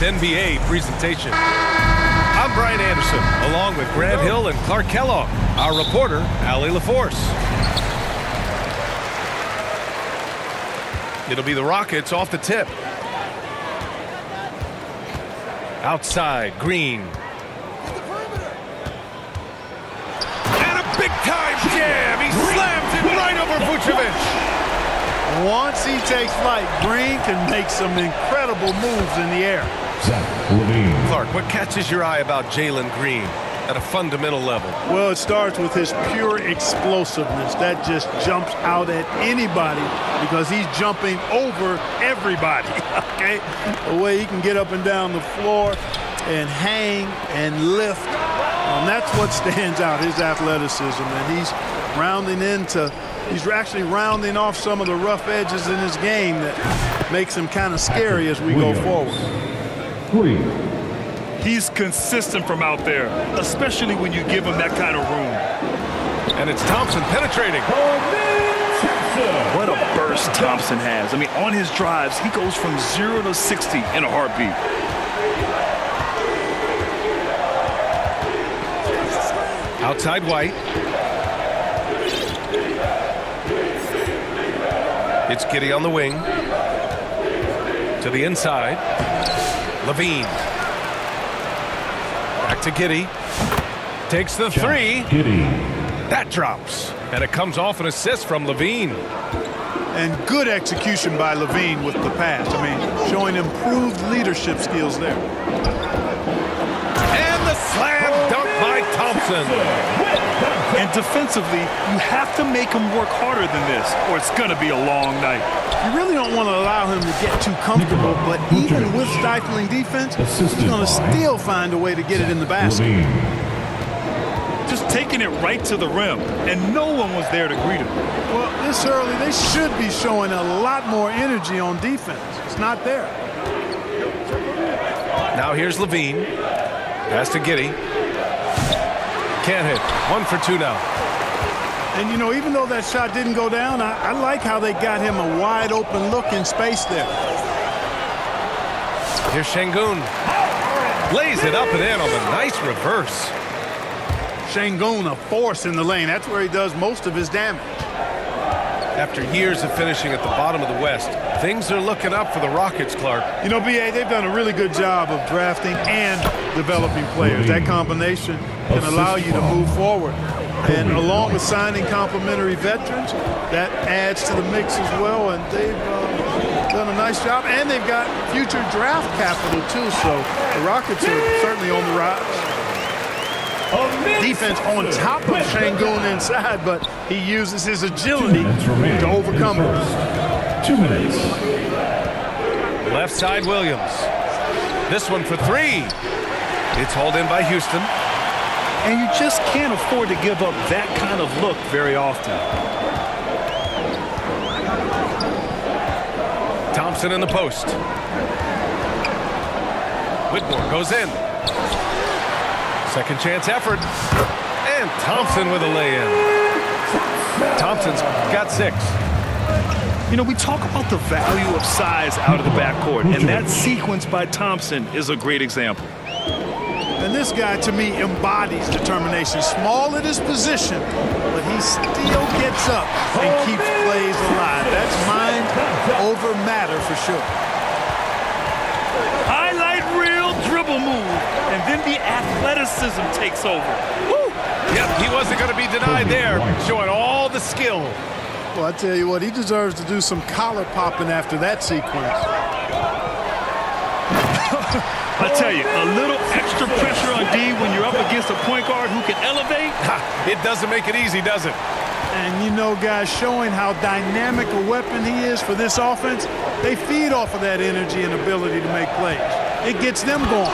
NBA presentation. I'm Brian Anderson, along with Grant Hill and Clark Kellogg. Our reporter, Allie LaForce. It'll be the Rockets off the tip. Outside, Green. And a big-time jam. He slams it right over Vucevic. Once he takes flight, Green can make some incredible moves in the air. Zach LaVine. Clark, what catches your eye about Jalen Green at a fundamental level? Well, it starts with his pure explosiveness. That just jumps out at anybody because he's jumping over everybody, okay? The way he can get up and down the floor and hang and lift. That's what stands out, his athleticism. And he's actually rounding off some of the rough edges in his game that makes him kind of scary as we go forward. He's consistent from out there, especially when you give him that kind of room. And it's Thompson penetrating. What a burst Thompson has. I mean, on his drives, he goes from 0 to 60 in a heartbeat. Outside White. It's Giddey on the wing. To the inside. LaVine. Back to Giddey. Takes the three. Giddey. That drops. And it comes off an assist from LaVine. And good execution by LaVine with the pass. I mean, showing improved leadership skills there. And the slam dunk by Thompson. And defensively, you have to make him work harder than this, or it's going to be a long night. You really don't want to allow him to get too comfortable, but even with stifling defense, he's going to still find a way to get it in the basket. Just taking it right to the rim, and no one was there to greet him. Well, this early, they should be showing a lot more energy on defense. It's not there. Now here's LaVine. Pass to Giddey. Can't hit. 1 for 2 now. And, you know, even though that shot didn't go down, I like how they got him a wide open look in space there. Here's Şengün. Lays it up and in on the nice reverse. Şengün, a force in the lane. That's where he does most of his damage. After years of finishing at the bottom of the West, things are looking up for the Rockets, Clark. You know, B.A., they've done a really good job of drafting and developing players. That combination can allow you to move forward. And along with signing complementary veterans, that adds to the mix as well. And they've done a nice job. And they've got future draft capital, too. So the Rockets are certainly on the rise. Defense on top of Şengün inside, but he uses his agility to overcome it. 2 minutes. Left side, Williams. This one for 3. It's hauled in by Houston. And you just can't afford to give up that kind of look very often. Thompson in the post. Whitmore goes in. Second chance effort. And Thompson with a lay-in. Thompson's got 6. You know, we talk about the value of size out of the backcourt, and that sequence by Thompson is a great example. And this guy, to me, embodies determination. Small at his position, but he still gets up and keeps plays alive. That's mind over matter for sure. Highlight reel dribble move, and then the athleticism takes over. Woo! Yep, he wasn't going to be denied there, showing all the skill. Well, I tell you what, he deserves to do some collar popping after that sequence. I tell you, a little extra pressure on D when you're up against a point guard who can elevate. It doesn't make it easy, does it? And you know, guys, showing how dynamic a weapon he is for this offense, they feed off of that energy and ability to make plays. It gets them going.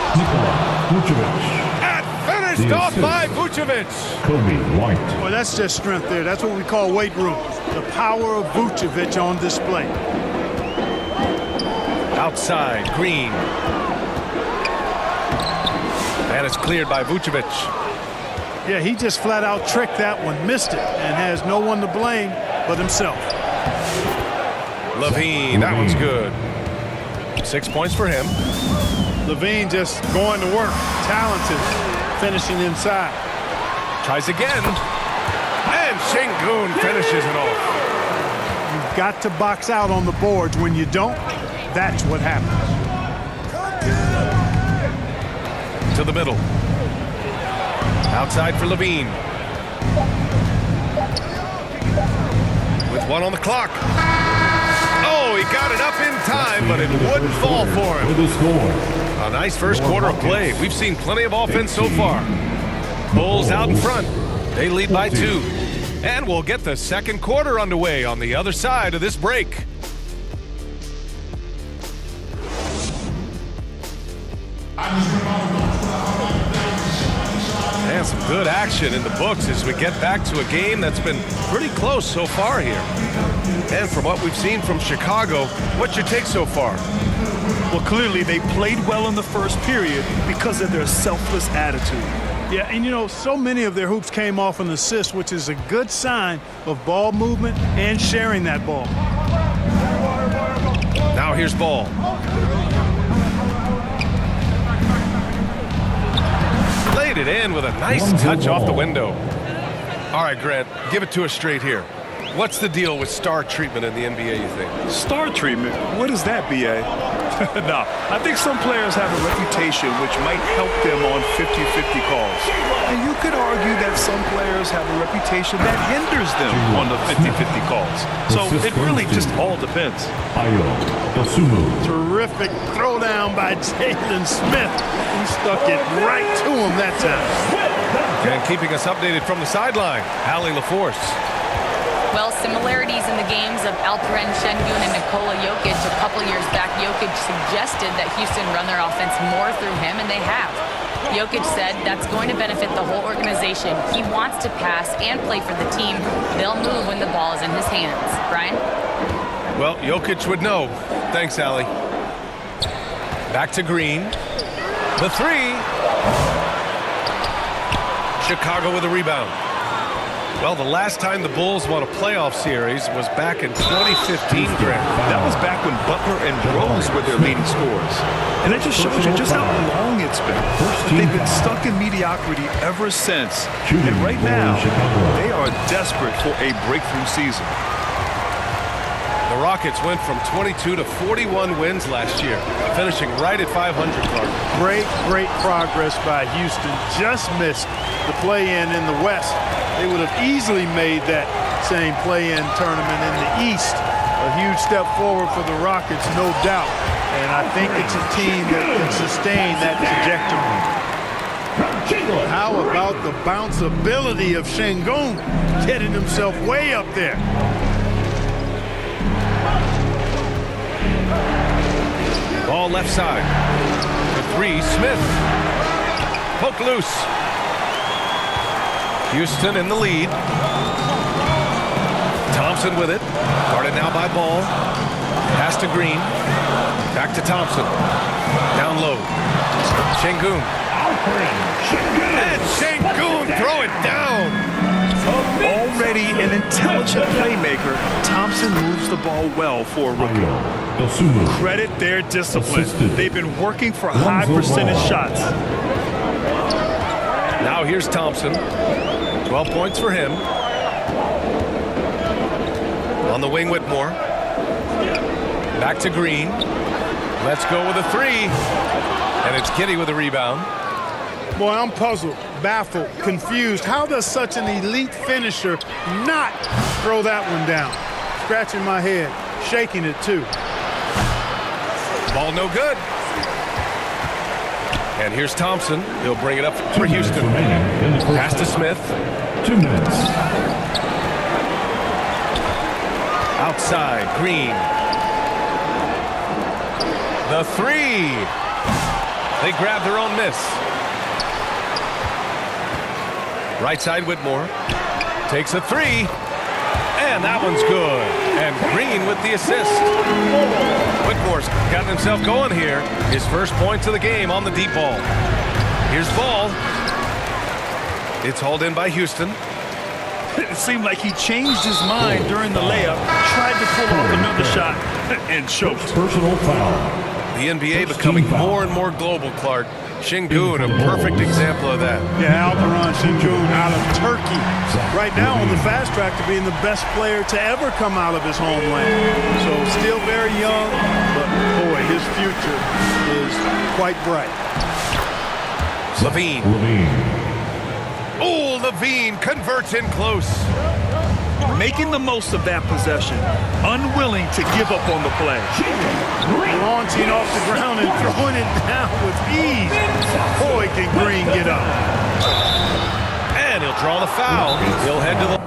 And finished off by Vucevic. Kobe White. Well, that's just strength there. That's what we call weight room. The power of Vucevic on display. Outside, Green. And it's cleared by Vucevic. Yeah, he just flat out tricked that one, missed it, and has no one to blame but himself. LaVine, that one's good. 6 points for him. Levine just going to work. Talented. Finishing inside. Tries again. And Şengün finishes it off. You've got to box out on the boards. When you don't, that's what happens. To the middle. Outside for Levine. With 1 on the clock. Oh, he got it up in time, but it wouldn't fall for him. For the score. A nice first quarter of play. We've seen plenty of offense so far. Bulls out in front. They lead by 2. And we'll get the second quarter underway on the other side of this break. And some good action in the books as we get back to a game that's been pretty close so far here. And from what we've seen from Chicago, what's your take so far? Well, clearly they played well in the first period because of their selfless attitude. Yeah, and you know, so many of their hoops came off an assist, which is a good sign of ball movement and sharing that ball. Now here's Ball. Laid it in with a nice touch off the window. All right, Grant, give it to us straight here. What's the deal with star treatment in the NBA, you think? Star treatment? What is that, B.A.? No, I think some players have a reputation which might help them on 50-50 calls. And you could argue that some players have a reputation that hinders them on the 50-50 calls. So it really just all depends. Ayo Dosunmu. Terrific throwdown by Jalen Smith. He stuck it right to him that time. And keeping us updated from the sideline, Allie LaForce. Well, similarities in the games of Alperen Şengün and Nikola Jokic. A couple years back, Jokic suggested that Houston run their offense more through him, and they have. Jokic said that's going to benefit the whole organization. He wants to pass and play for the team. They'll move when the ball is in his hands. Brian? Well, Jokic would know. Thanks, Allie. Back to Green. The 3. Chicago with a rebound. Well, the last time the Bulls won a playoff series was back in 2015, Grant. That was back when Butler and Rose were their leading scorers. And it just shows you just how long it's been. They've been stuck in mediocrity ever since. And right now, they are desperate for a breakthrough season. The Rockets went from 22 to 41 wins last year, finishing right at 500, Clark. Great progress by Houston. Just missed the play-in in the West. They would have easily made that same play-in tournament in the East. A huge step forward for the Rockets, no doubt. And I think it's a team that can sustain that trajectory. How about the bounceability of Şengün getting himself way up there? Ball left side. The 3, Smith. Poke loose. Houston in the lead. Thompson with it. Guarded now by Ball. Pass to Green. Back to Thompson. Down low. Şengün. And Şengün throw it down. Already an intelligent playmaker, Thompson moves the ball well for a rookie. Ayo Dosunmu. Credit their discipline. Assisted. They've been working for high percentage shots. Now here's Thompson. 12 points for him. On the wing, Whitmore. Back to Green. Let's go with a 3. And it's Giddey with a rebound. Boy, I'm puzzled, baffled, confused. How does such an elite finisher not throw that one down? Scratching my head, shaking it too. Ball no good. And here's Thompson. He'll bring it up for Houston. Remaining in the first Pass to Smith. 2 minutes. Outside, Green. The 3. They grab their own miss. Right side, Whitmore. Takes a 3. And that one's good. And Green with the assist. Whitmore's gotten himself going here. His first points of the game on the deep ball. Here's Ball. It's hauled in by Houston. It seemed like he changed his mind during the layup, tried to pull off another shot, and choked. Personal foul. The NBA becoming more and more global, Clark. Şengün, a perfect example of that. Yeah, Alperen Şengün out of Turkey. Right now on the fast track to being the best player to ever come out of his homeland. So still very young, but boy, his future is quite bright. LaVine. Oh, LaVine converts in close. Making the most of that possession, unwilling to give up on the play. Launching off the ground and throwing it down with ease. Boy, can Green get up. And he'll draw the foul. He'll head to the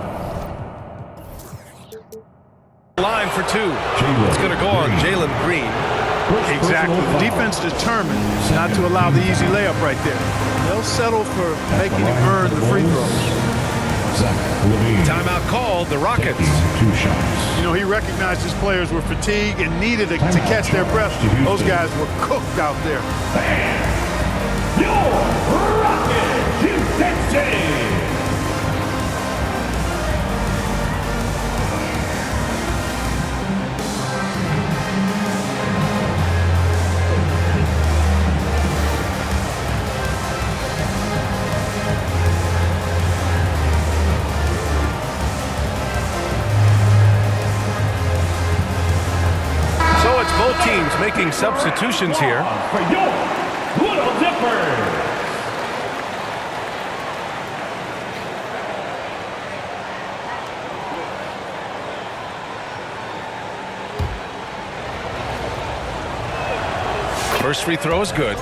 line for two. It's going to go on Jalen Green. Exactly. The defense determined not to allow the easy layup right there. They'll settle for making him earn the free throws. Timeout called, the Rockets. 2 shots. You know, he recognized his players were fatigued and needed to catch their breath. Those guys were cooked out there. Your Rockets, Houston. Both teams making substitutions here. For your Little Dipper. First free throw is good.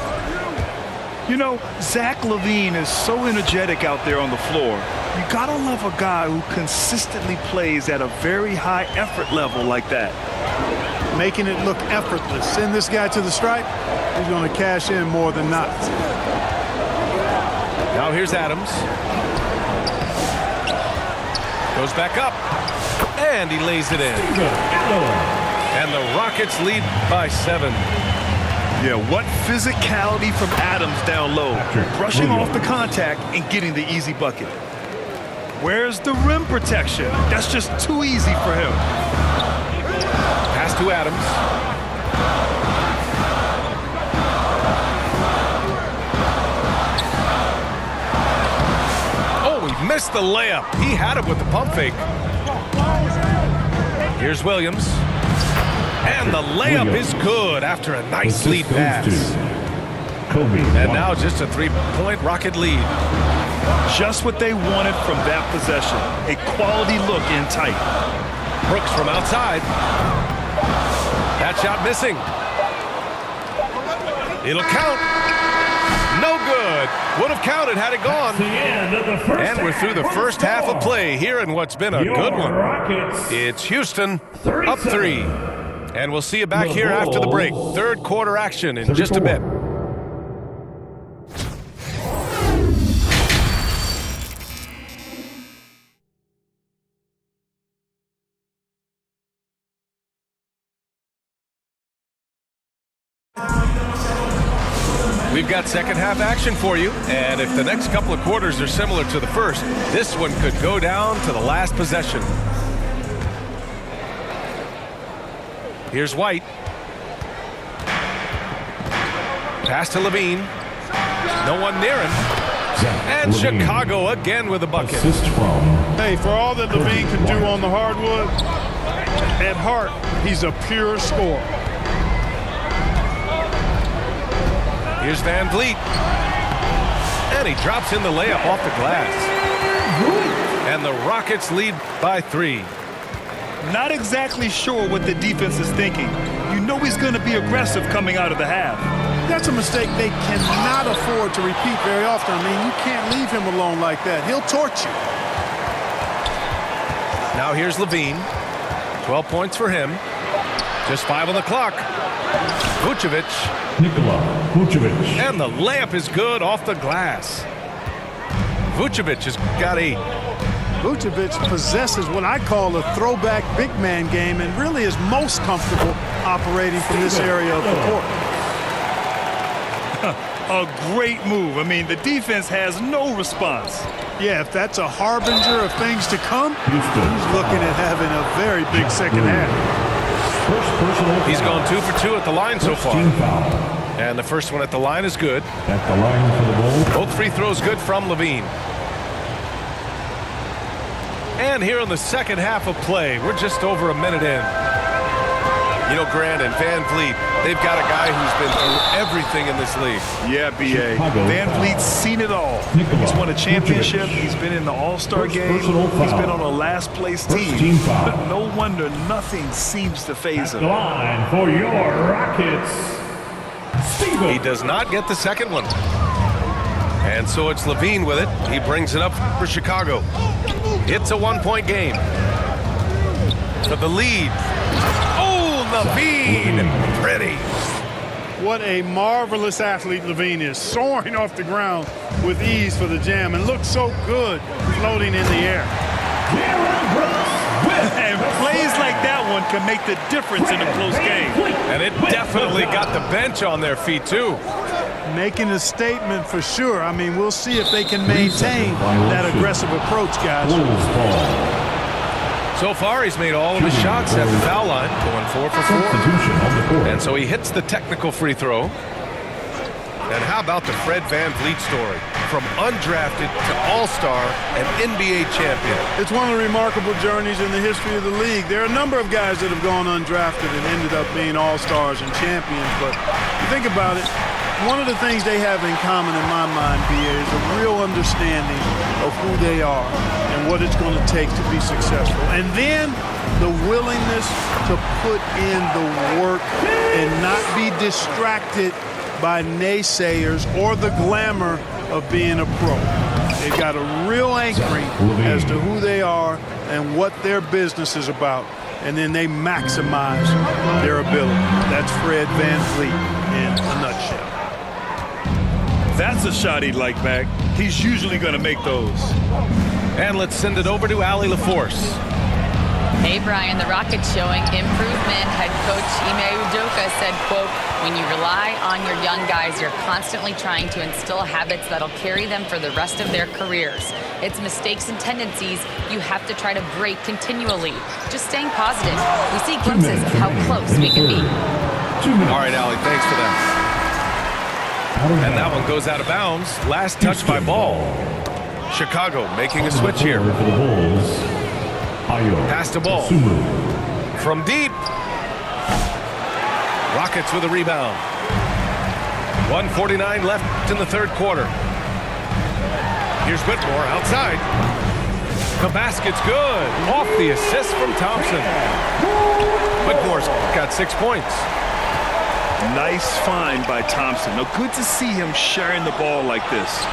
You know, Zach LaVine is so energetic out there on the floor. You gotta love a guy who consistently plays at a very high effort level like that. Making it look effortless. Send this guy to the stripe, he's going to cash in more than not. Now here's Adams. Goes back up. And he lays it in. And the Rockets lead by 7. Yeah, what physicality from Adams down low. Brushing off the contact and getting the easy bucket. Where's the rim protection? That's just too easy for him. Pass to Adams. Oh, he missed the layup. He had it with the pump fake. Here's Williams. And the layup is good after a nice lead pass. And now just a 3-point Rocket lead. Just what they wanted from that possession. A quality look in tight. Brooks from outside. That shot missing. It'll count. No good. Would have counted had it gone. And we're through the first half of play here in what's been a good one. It's Houston up 3. And we'll see you back here after the break. Third quarter action in just a bit. We've got second half action for you, and if the next couple of quarters are similar to the first, this one could go down to the last possession. Here's White. Pass to LaVine. No one near him. And Chicago again with a bucket. Hey, for all that LaVine can do on the hardwood, at heart, he's a pure scorer. Here's Van Vliet. And he drops in the layup off the glass. And the Rockets lead by 3. Not exactly sure what the defense is thinking. You know he's going to be aggressive coming out of the half. That's a mistake they cannot afford to repeat very often. I mean, you can't leave him alone like that. He'll torch you. Now here's LaVine. 12 points for him. Just 5 on the clock. Vucevic. Nikola Vucevic. And the layup is good off the glass. Vucevic has got 8. Vucevic possesses what I call a throwback big man game and really is most comfortable operating from this area of the court. A great move. I mean, the defense has no response. Yeah, if that's a harbinger of things to come, he's looking at having a very big second half. First personal He's foul. gone 2 for 2 at the line so First far. team foul. And the first one at the line is good. At the line for the ball. Both free throws good from Levine. And here in the second half of play, we're just over a minute in. You know, Grant and Van Vliet, they've got a guy who's been through everything in this league. Yeah, B.A. Chicago Van foul. Vliet's seen it all. Nikola He's won a championship. Vucevic. He's been in the All-Star First game. personal He's foul. been on a last-place First team. team foul. No wonder nothing seems to faze At him. the line for your Rockets. Steven. He does not get the second one. And so it's Levine with it. He brings it up for Chicago. It's a 1-point game. For the lead. Oh, Levine. Pretty. What a marvelous athlete Levine is, soaring off the ground with ease for the jam and looks so good floating in the air. Derrick Brooks with And plays like that one can make the difference in a close game. And it definitely got the bench on their feet, too. Making a statement for sure. I mean, we'll see if they can maintain that aggressive approach, guys. Bulls ball. So far, he's made all of his shots at the foul line, going 4 for 4. Substitution on the court. And so he hits the technical free throw. And how about the Fred Van Vliet story? From undrafted to all-star and NBA champion. It's one of the remarkable journeys in the history of the league. There are a number of guys that have gone undrafted and ended up being all-stars and champions. But you think about it, one of the things they have in common in my mind, B.A., is a real understanding of who they are and what it's going to take to be successful. And then the willingness to put in the work and not be distracted by naysayers or the glamour of being a pro. They've got a real anchoring as to who they are and what their business is about, and then they maximize their ability. That's Fred Van Vliet in a nutshell. That's a shot he'd like back. He's usually going to make those. And let's send it over to Allie LaForce. Hey, Brian, the Rockets showing improvement. Head coach Ime Udoka said, quote, when you rely on your young guys, you're constantly trying to instill habits that'll carry them for the rest of their careers. It's mistakes and tendencies you have to try to break continually. Just staying positive. We see glimpses of how close we can be. 2 minutes. All right, Allie, thanks for that. And that one goes out of bounds. Last touch by Ball. Chicago making a switch here. For the Bulls. Ayo. Pass to Ball. Sumu. From deep. Rockets with a rebound. 1:49 left in the third quarter. Here's Whitmore outside. The basket's good. Off the assist from Thompson. Whitmore's got 6 points. Nice find by Thompson. Now, good to see him sharing the ball like this.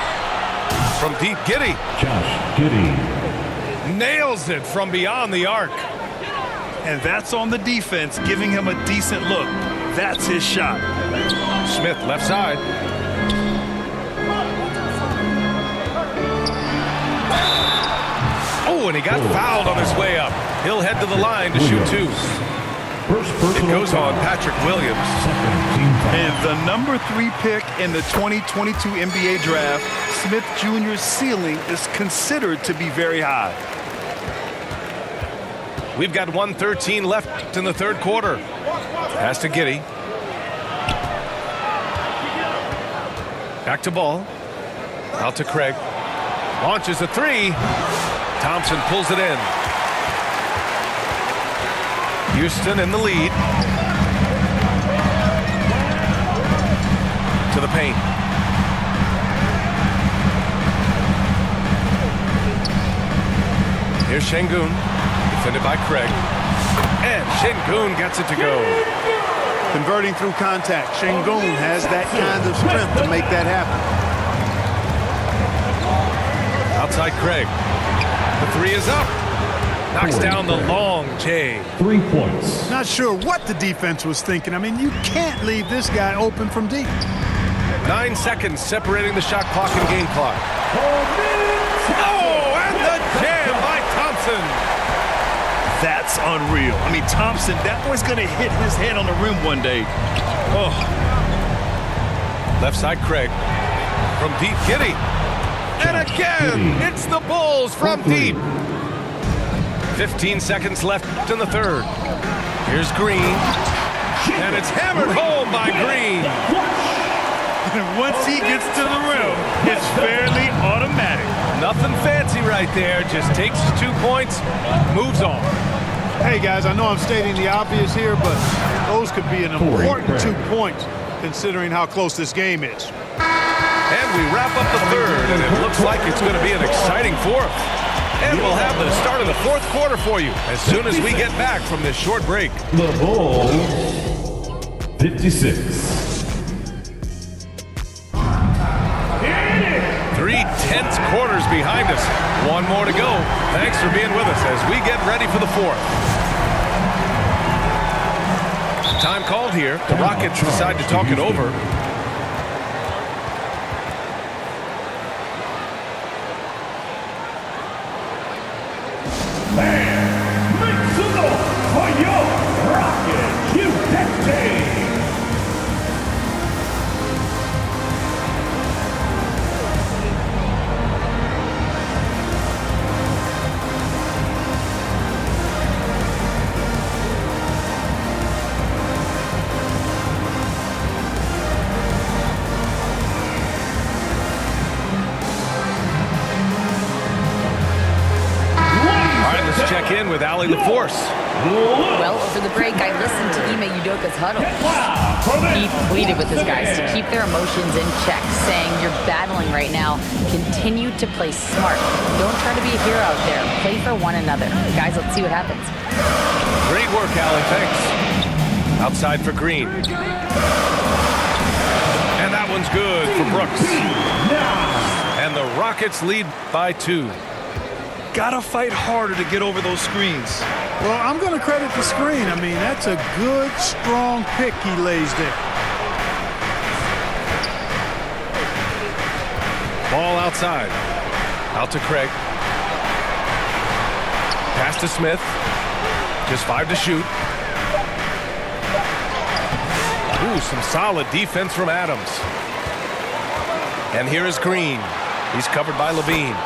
From deep, Giddey Josh Giddey. nails it from beyond the arc. And that's on the defense, giving him a decent look. That's his shot. Smith left side. Oh, and he got fouled on his way up. He'll head to the line to shoot two. First It personal goes foul. on Patrick Williams. Second team foul. And the number 3 pick in the 2022 NBA draft, Smith Jr.'s ceiling is considered to be very high. We've got 1:13 left in the third quarter. Pass to Giddey. Back to Ball. Out to Craig. Launches a three. Thompson pulls it in. Houston in the lead. To the paint. Here's Şengün. Defended by Craig. And Şengün gets it to go. Converting through contact. Şengün has that kind of strength to make that happen. Outside Craig. The three is up. Knocks down the long J. 3 points. Not sure what the defense was thinking. I mean, you can't leave this guy open from deep. 9 seconds separating the shot clock and game clock. Oh, and the jam by Thompson. That's unreal. I mean, Thompson, that boy's going to hit his head on the rim one day. Oh, Left side Craig. From deep, Giddey. And again, it's the Bulls from deep. 15 seconds left in the third. Here's Green. And it's hammered home by Green. Once he gets to the rim, it's fairly automatic. Nothing fancy right there. Just takes his 2 points, moves on. Hey, guys, I know I'm stating the obvious here, but those could be an important 2 points considering how close this game is. And we wrap up the third, and it looks like it's going to be an exciting fourth. And we'll have the start of the fourth quarter for you as soon as we get back from this short break. The Bulls, 56. 3 tense quarters behind us. One more to go. Thanks for being with us as we get ready for the fourth. Time called here. The Rockets decide to talk it over. And make some noise for your Rocket USA. Check in with Allie LaForce. Well, over the break, I listened to Ime Udoka's huddle. He pleaded with his guys to keep their emotions in check, saying, "You're battling right now. Continue to play smart. Don't try to be a hero out there. Play for one another." Guys, let's see what happens. Great work, Allie. Thanks. Outside for Green. And that one's good for Brooks. And the Rockets lead by 2. Gotta fight harder to get over those screens. Well, I'm going to credit the screen. I mean, that's a good, strong pick he lays there. Ball outside. Out to Craig. Pass to Smith. Just 5 to shoot. Ooh, some solid defense from Adams. And here is Green. He's covered by Levine.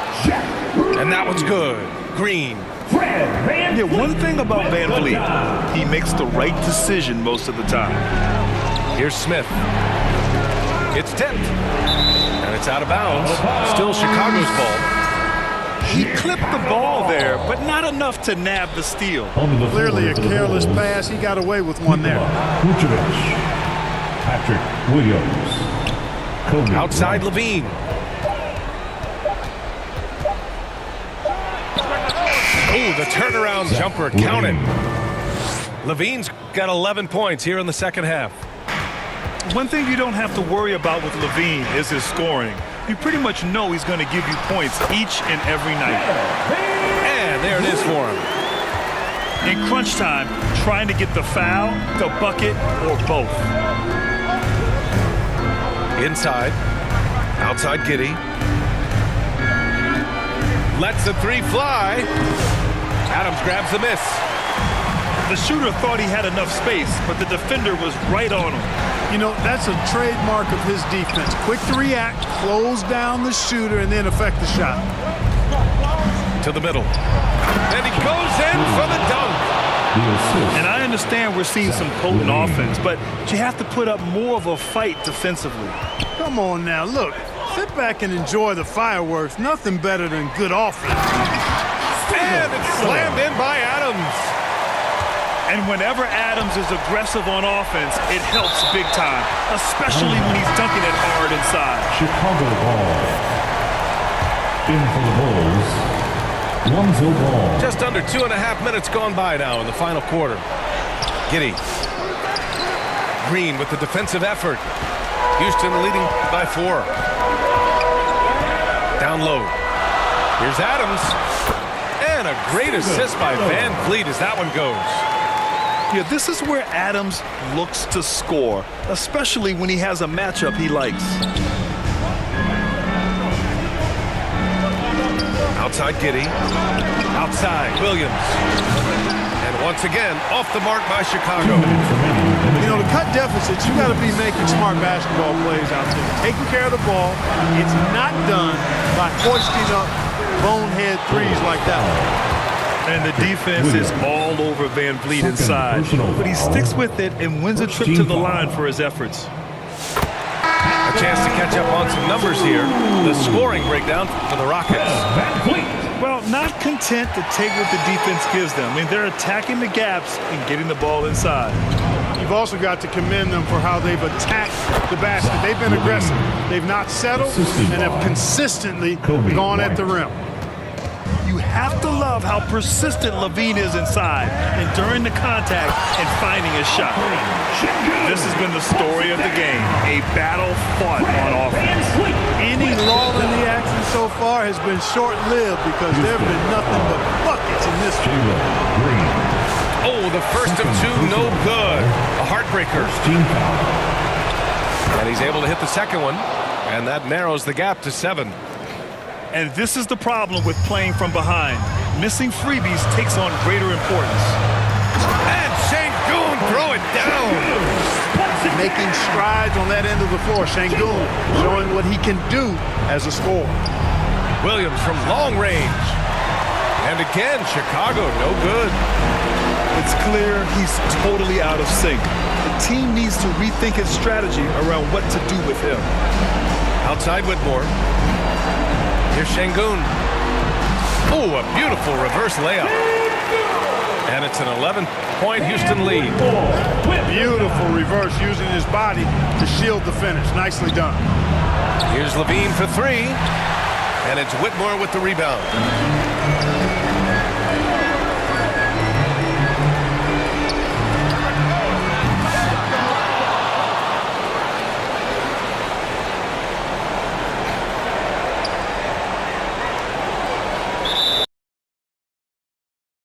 And that one's good. Green. Yeah, one thing about Van Vliet, he makes the right decision most of the time. Here's Smith. It's tipped. And it's out of bounds. Still Chicago's ball. He clipped the ball there, but not enough to nab the steal. Clearly a careless pass. He got away with one there. Vucevic, Patrick Williams, Kobe Outside Levine. Oh, the turnaround jumper counted. Levine's got 11 points here in the second half. One thing you don't have to worry about with Levine is his scoring. You pretty much know he's going to give you points each and every night. And there it is for him. In crunch time, trying to get the foul, the bucket, or both. Inside. Outside Giddey. Lets the 3 fly. Adams grabs the miss. The shooter thought he had enough space, but the defender was right on him. You know, that's a trademark of his defense. Quick to react, close down the shooter, and then affect the shot. To the middle. And he goes in for the dunk. And I understand we're seeing some potent offense, but you have to put up more of a fight defensively. Come on now, look. Sit back and enjoy the fireworks. Nothing better than good offense. And it's slammed in by Adams. And whenever Adams is aggressive on offense, it helps big time, especially when he's dunking it hard inside. Chicago ball. In for the Bulls, Lonzo Ball. Just under 2.5 minutes gone by now in the final quarter. Giddey. Green with the defensive effort. Houston leading by 4. Down low. Here's Adams. And a great assist by Van Vliet as that one goes. Yeah, this is where Adams looks to score, especially when he has a matchup he likes. Outside Giddey. Outside Williams. And once again, off the mark by Chicago. You know, to cut deficits, you got to be making smart basketball plays out there. Taking care of the ball. It's not done by hoisting up bonehead threes like that one. And the defense is all over Van Vliet inside. But he sticks with it and wins a trip to the line for his efforts. A chance to catch up on some numbers here. The scoring breakdown for the Rockets. Van Vliet. Well, not content to take what the defense gives them. I mean, they're attacking the gaps and getting the ball inside. You've also got to commend them for how they've attacked the basket. They've been aggressive. They've not settled and have consistently gone at the rim. You have to love how persistent Levine is inside and during the contact and finding a shot. This has been the story of the game, a battle fought on offense. Any lull in the action so far has been short-lived because there have been nothing but buckets in this one. Oh, the first of two, no good. A heartbreaker. And he's able to hit the second one, and that narrows the gap to 7. And this is the problem with playing from behind. Missing freebies takes on greater importance. And Sengun throw it down. Making strides on that end of the floor. Sengun showing what he can do as a scorer. Williams from long range. And again, Chicago, no good. It's clear he's totally out of sync. The team needs to rethink its strategy around what to do with him. Outside Whitmore. Here's Sengun. Oh, a beautiful reverse layup. And it's an 11-point Houston lead. Beautiful reverse using his body to shield the finish. Nicely done. Here's Levine for 3. And it's Whitmore with the rebound.